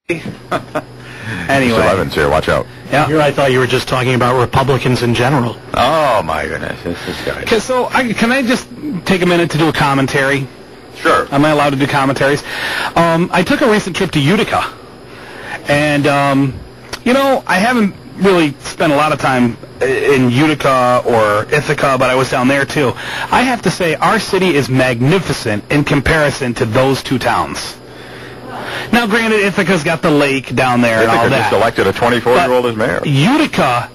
Anyway. Mr. Levin's here, watch out. Yeah. Here I thought you were just talking about Republicans in general. Oh, my goodness. This guy. Can I just take a minute to do a commentary? Sure. Am I allowed to do commentaries? I took a recent trip to Utica. And, I haven't really spent a lot of time in Utica or Ithaca, but I was down there too. I have to say, our city is magnificent in comparison to those two towns. Now, granted, Ithaca's got the lake down there and all Ithaca that. just elected a 24-year-old as mayor. Utica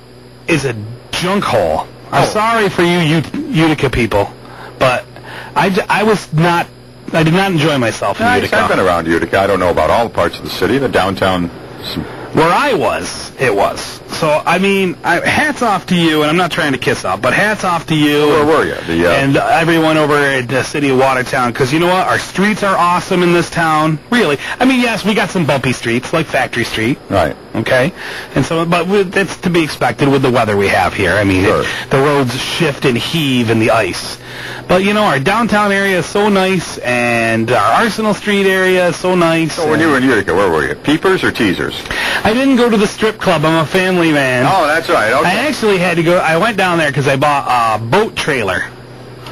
is a junk hole. I'm sorry for you Utica people, but I did not enjoy myself in Utica. I've been around Utica. I don't know about all parts of the city. The downtown... Where I was, it was. So, hats off to you, and I'm not trying to kiss up, but hats off to you. Where were you? And everyone over at the city of Watertown, because you know what? Our streets are awesome in this town. Really. Yes, we got some bumpy streets, like Factory Street. Right. Okay? And so, but that's to be expected with the weather we have here. Sure. The roads shift and heave in the ice. But, our downtown area is so nice, and our Arsenal Street area is so nice. So when you were in Utica, where were you? Peepers or teasers? I didn't go to the strip club. I'm a family man. Oh, that's right. Okay. I actually had to go. I went down there because I bought a boat trailer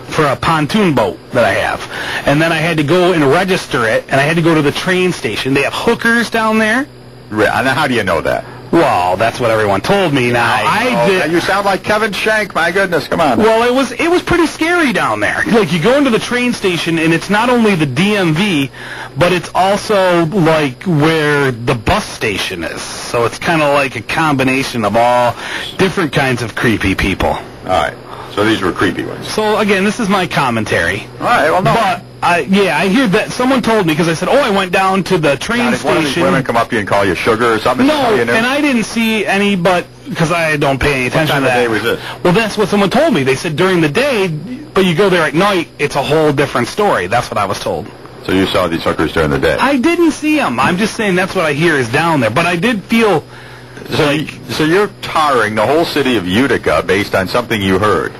for a pontoon boat that I have. And then I had to go and register it, and I had to go to the train station. They have hookers down there. And how do you know that? Well, that's what everyone told me. Now, I did. You sound like Kevin Shank. My goodness, come on. Well, it was pretty scary down there. Like, you go into the train station, and it's not only the DMV, but it's also, like, where the bus station is. So it's kind of like a combination of all different kinds of creepy people. All right. So these were creepy ones. So, again, this is my commentary. All right, well, no. But, I hear that someone told me, because I said, I went down to the train If one of these station. women come up to you and call you sugar or something? No, and I didn't see any, because I don't pay any attention to that. What time of day was this? Well, that's what someone told me. They said during the day, but you go there at night, it's a whole different story. That's what I was told. So you saw these hookers during the day? I didn't see them. I'm just saying that's what I hear is down there. But I did feel So you're tarring the whole city of Utica based on something you heard?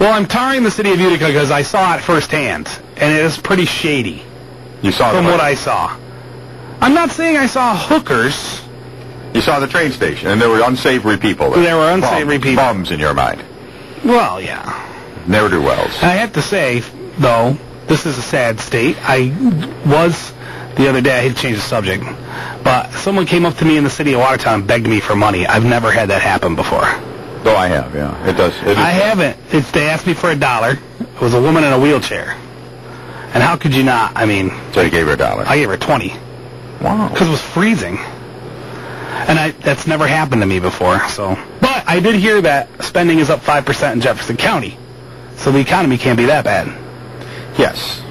Well, I'm tarring the city of Utica because I saw it firsthand, and it is pretty shady. You saw from what I saw. I'm not saying I saw hookers. You saw the train station, and there were unsavory people there. There were unsavory people. Bums in your mind. Well, yeah. Ne'er-do-wells. I have to say, though, this is a sad state. I was, the other day, I hate to change the subject, but someone came up to me in the city of Watertown and begged me for money. I've never had that happen before. Oh, I have, yeah. It does. I haven't. They asked me for $1. It was a woman in a wheelchair. And how could you not? So you gave her $1? I gave her 20. Wow. Because it was freezing. And that's never happened to me before, so. But I did hear that spending is up 5% in Jefferson County. So the economy can't be that bad. Yes.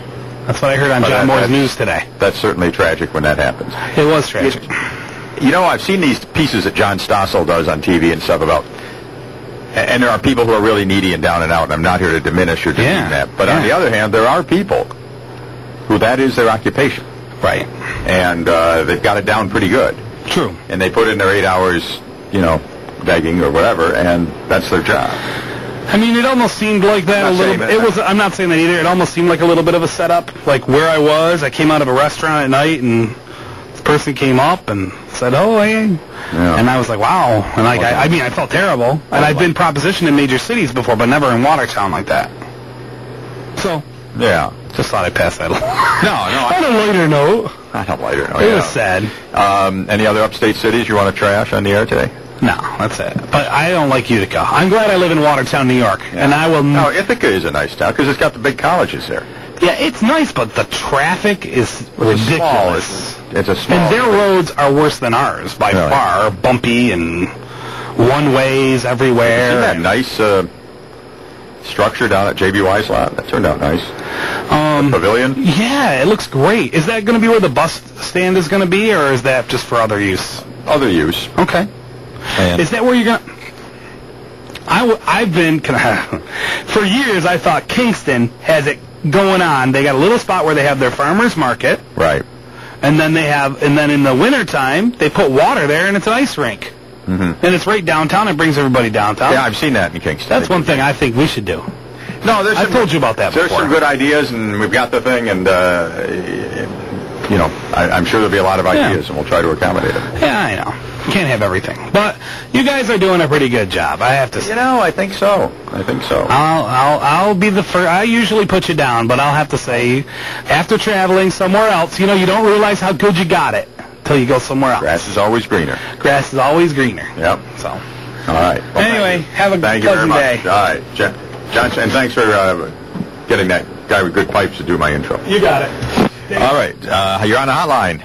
That's what I heard on John Moore's News today. That's certainly tragic when that happens. It was tragic. I've seen these pieces that John Stossel does on TV and stuff about, and there are people who are really needy and down and out, and I'm not here to diminish or demean that. But on the other hand, there are people who that is their occupation. Right. And they've got it down pretty good. True. And they put in their 8 hours, begging or whatever, and that's their job. It almost seemed like that a little bit. I'm not saying that either. It almost seemed like a little bit of a setup. Like where I was, I came out of a restaurant at night, and this person came up and said, "Oh, hey." Yeah. And I was like, wow. And I felt terrible. And I've been propositioned in major cities before, but never in Watertown like that. So, yeah. Just thought I'd pass that along. No. On a lighter note. On a lighter note, It was sad. Any other upstate cities you want to trash on the air today? No, that's it. But I don't like Utica. I'm glad I live in Watertown, New York. Yeah. And I will... No, Ithaca is a nice town because it's got the big colleges there. Yeah, it's nice, but the traffic is ridiculous. It's a small... And their roads are worse than ours by far. Bumpy and one-ways everywhere. Isn't that nice structure down at J.B. Wise lot? That turned out nice. The pavilion? Yeah, it looks great. Is that going to be where the bus stand is going to be, or is that just for other use? Other use. Okay. And is that where you're going to... I've been... for years, I thought Kingston has it going on. They got a little spot where they have their farmers market. Right. And then in the wintertime, they put water there, and it's an ice rink. Mm-hmm. And it's right downtown. It brings everybody downtown. Yeah, I've seen that in Kingston. That's one thing I think we should do. No, I've told you about that before. There's some good ideas, and we've got the thing, and you know, I'm sure there'll be a lot of ideas, and we'll try to accommodate them. Yeah, I know. Can't have everything. But you guys are doing a pretty good job, I have to say. You know, I think so. I think so. I'll be the first. I usually put you down, but I'll have to say, after traveling somewhere else, you know, you don't realize how good you got it till you go somewhere else. Grass is always greener. Grass is always greener. Yep. So. All right. Well, anyway, have a pleasant day. All right. John, and thanks for getting that guy with good pipes to do my intro. You got it. All right. You're on the hotline.